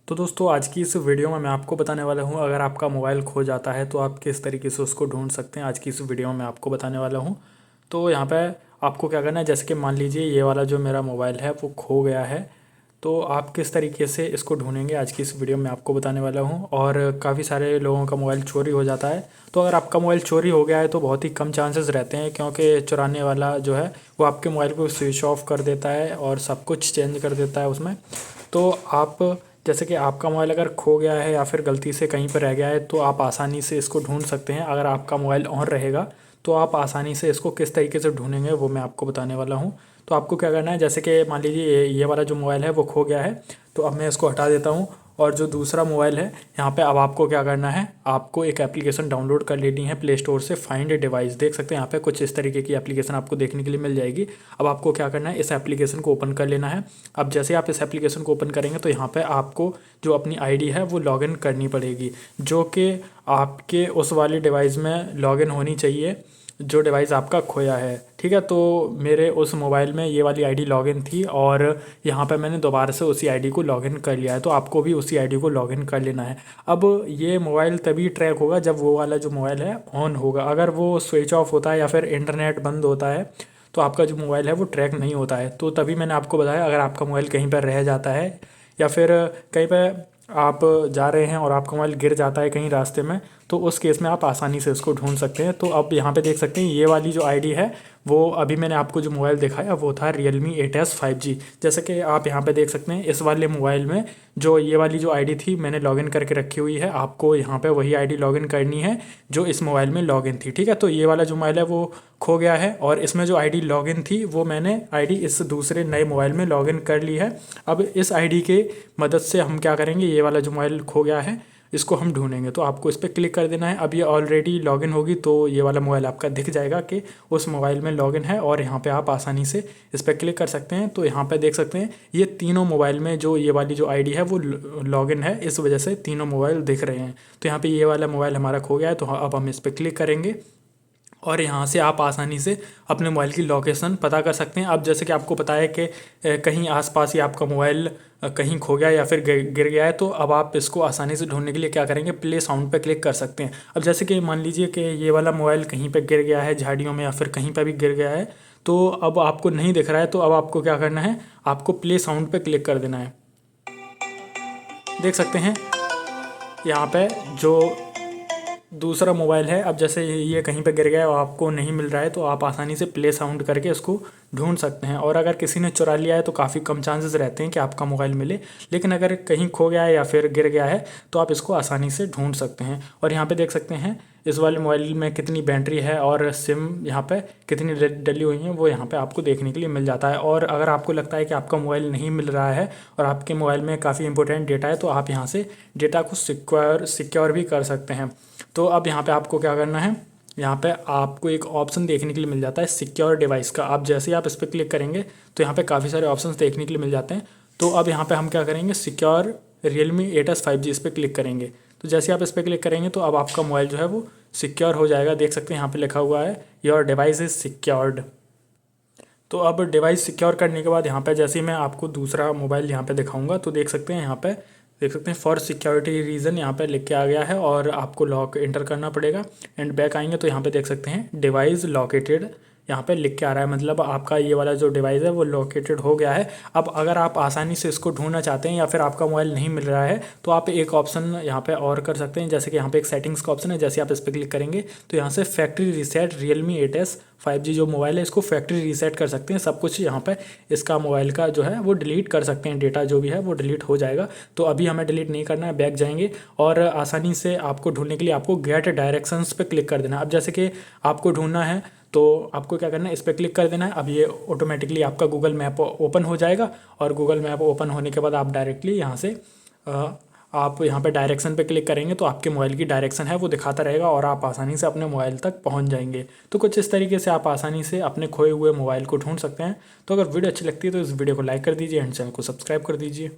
तो दोस्तों आज की इस वीडियो में मैं आपको बताने वाला हूँ अगर आपका मोबाइल खो जाता है तो आप किस तरीके से उसको ढूंढ सकते हैं। आज की इस वीडियो में मैं आपको बताने वाला हूँ। तो यहाँ पे आपको क्या करना है, जैसे कि मान लीजिए ये वाला जो मेरा मोबाइल है वो खो गया है। तो आप किस तरीके से इसको ढूंढेंगे आज की इस वीडियो में आपको बताने वाला हूँ। और काफ़ी सारे लोगों का मोबाइल चोरी हो जाता है। तो अगर आपका मोबाइल चोरी हो गया है तो बहुत ही कम चांसेस रहते हैं, क्योंकि चुराने वाला जो है वो आपके मोबाइल को स्विच ऑफ कर देता है और सब कुछ चेंज कर देता है उसमें। तो आप जैसे कि आपका मोबाइल अगर खो गया है या फिर गलती से कहीं पर रह गया है तो आप आसानी से इसको ढूंढ सकते हैं। अगर आपका मोबाइल ऑन रहेगा तो आप आसानी से इसको किस तरीके से ढूंढेंगे वो मैं आपको बताने वाला हूँ। तो आपको क्या करना है, जैसे कि मान लीजिए ये वाला जो मोबाइल है वो खो गया है। तो अब मैं इसको हटा देता हूँ। और जो दूसरा मोबाइल है यहाँ पे अब आपको क्या करना है, आपको एक एप्लीकेशन डाउनलोड कर लेनी है प्ले स्टोर से, फाइंड ए डिवाइस। देख सकते हैं यहाँ पे कुछ इस तरीके की एप्लीकेशन आपको देखने के लिए मिल जाएगी। अब आपको क्या करना है, इस एप्लीकेशन को ओपन कर लेना है। अब जैसे आप इस एप्लीकेशन को ओपन करेंगे तो यहाँ पे आपको जो अपनी आईडी है वो लॉगिन करनी पड़ेगी, जो कि आपके उस वाली डिवाइस में लॉगिन होनी चाहिए जो डिवाइस आपका खोया है। ठीक है, तो मेरे उस मोबाइल में ये वाली आईडी लॉगिन थी और यहाँ पे मैंने दोबारा से उसी आईडी को लॉगिन कर लिया है। तो आपको भी उसी आईडी को लॉगिन कर लेना है। अब ये मोबाइल तभी ट्रैक होगा जब वो वाला जो मोबाइल है ऑन होगा। अगर वो स्विच ऑफ होता है या फिर इंटरनेट बंद होता है तो आपका जो मोबाइल है वो ट्रैक नहीं होता है। तो तभी मैंने आपको बताया, अगर आपका मोबाइल कहीं पर रह जाता है या फिर कहीं पर आप जा रहे हैं और आपका मोबाइल गिर जाता है कहीं रास्ते में, तो उस केस में आप आसानी से इसको ढूंढ सकते हैं। तो अब यहाँ पे देख सकते हैं ये वाली जो आईडी है वो अभी मैंने आपको जो मोबाइल दिखाया वो था Realme 8s 5G। जैसे कि आप यहाँ पे देख सकते हैं इस वाले मोबाइल में जो ये वाली जो आईडी थी मैंने लॉगिन करके रखी हुई है। आपको यहाँ पे वही आईडी लॉगिन करनी है जो इस मोबाइल में लॉगिन थी। ठीक है, तो ये वाला जो मोबाइल है वो खो गया है और इसमें जो आईडी लॉगिन थी वो मैंने आईडी इस दूसरे नए मोबाइल में लॉगिन कर ली है। अब इस आईडी के मदद से हम क्या करेंगे, ये वाला जो मोबाइल खो गया है इसको हम ढूंढेंगे। तो आपको इस पर क्लिक कर देना है। अब ये ऑलरेडी लॉगिन होगी तो ये वाला मोबाइल आपका दिख जाएगा कि उस मोबाइल में लॉगिन है और यहाँ पे आप आसानी से इस पर क्लिक कर सकते हैं। तो यहाँ पे देख सकते हैं ये तीनों मोबाइल में जो ये वाली जो आईडी है वो लॉगिन है, इस वजह से तीनों मोबाइल दिख रहे हैं। तो यहाँ पे ये वाला मोबाइल हमारा खो गया है तो अब हम इस पर क्लिक करेंगे और यहाँ से आप आसानी से अपने मोबाइल की लोकेशन पता कर सकते हैं। अब जैसे कि आपको पता है कि कहीं आसपास ही आपका मोबाइल कहीं खो गया या फिर गिर गया है, तो अब आप इसको आसानी से ढूंढने के लिए क्या करेंगे, प्ले साउंड पे क्लिक कर सकते हैं। अब जैसे कि मान लीजिए कि ये वाला मोबाइल कहीं पे गिर गया है झाड़ियों में या फिर कहीं पे भी गिर गया है, तो अब आपको नहीं दिख रहा है। तो अब आपको क्या करना है, आपको प्ले साउंड पे क्लिक कर देना है। देख सकते हैं यहाँ पे जो दूसरा मोबाइल है, अब जैसे ये कहीं पे गिर गया और आपको नहीं मिल रहा है तो आप आसानी से प्ले साउंड करके इसको ढूंढ सकते हैं। और अगर किसी ने चुरा लिया है तो काफ़ी कम चांसेस रहते हैं कि आपका मोबाइल मिले, लेकिन अगर कहीं खो गया है या फिर गिर गया है तो आप इसको आसानी से ढूंढ सकते हैं। और यहाँ पे देख सकते हैं इस वाले मोबाइल में कितनी बैटरी है और सिम यहाँ पे कितनी डली हुई है वो यहाँ पे आपको देखने के लिए मिल जाता है। और अगर आपको लगता है कि आपका मोबाइल नहीं मिल रहा है और आपके मोबाइल में काफ़ी इंपॉर्टेंट डेटा है तो आप यहाँ से डेटा को सिक्योर भी कर सकते हैं। तो अब यहाँ पे आपको क्या करना है, यहाँ पे आपको एक ऑप्शन देखने के लिए मिल जाता है सिक्योर डिवाइस का। आप जैसे ही आप इस पर क्लिक करेंगे तो यहाँ पे काफ़ी सारे ऑप्शंस देखने के लिए मिल जाते हैं। तो अब यहाँ पे हम क्या करेंगे, सिक्योर Realme 8s 5G इस पर क्लिक करेंगे। तो जैसे आप इस पर क्लिक करेंगे तो अब आपका मोबाइल जो है वो सिक्योर हो जाएगा। देख सकते हैं यहाँ पे लिखा हुआ है योर डिवाइस इज़ सिक्योर्ड। तो अब डिवाइस सिक्योर करने के बाद यहाँ पे जैसे ही मैं आपको दूसरा मोबाइल यहाँ पे दिखाऊंगा तो देख सकते हैं यहाँ पे देख सकते हैं फॉर सिक्योरिटी रीज़न यहाँ पे लिख के आ गया है और आपको लॉक एंटर करना पड़ेगा। एंड बैक आएंगे तो यहाँ पे देख सकते हैं डिवाइस लोकेटेड यहाँ पे लिख के आ रहा है, मतलब आपका ये वाला जो डिवाइस है वो लोकेटेड हो गया है। अब अगर आप आसानी से इसको ढूंढना चाहते हैं या फिर आपका मोबाइल नहीं मिल रहा है तो आप एक ऑप्शन यहाँ पे और कर सकते हैं। जैसे कि यहाँ पे एक सेटिंग्स का ऑप्शन है, जैसे आप इस पर क्लिक करेंगे तो यहाँ से factory reset Realme 8s 5G जो मोबाइल है इसको फैक्ट्री रीसेट कर सकते हैं। सब कुछ यहाँ पे इसका मोबाइल का जो है वो डिलीट कर सकते हैं, डेटा जो भी है वो डिलीट हो जाएगा। तो अभी हमें डिलीट नहीं करना है, बैक जाएंगे और आसानी से आपको ढूंढने के लिए आपको गेट डायरेक्शंस पे क्लिक कर देना है। अब जैसे कि आपको ढूंढना है तो आपको क्या करना है, इस पर क्लिक कर देना है। अब ये ऑटोमेटिकली आपका गूगल मैप ओपन हो जाएगा और गूगल मैप ओपन होने के बाद आप डायरेक्टली यहाँ से आप यहाँ पे डायरेक्शन पे क्लिक करेंगे तो आपके मोबाइल की डायरेक्शन है वो दिखाता रहेगा और आप आसानी से अपने मोबाइल तक पहुँच जाएंगे। तो कुछ इस तरीके से आप आसानी से अपने खोए हुए मोबाइल को ढूंढ सकते हैं। तो अगर वीडियो अच्छी लगती है तो इस वीडियो को लाइक कर दीजिए एंड चैनल को सब्सक्राइब कर दीजिए।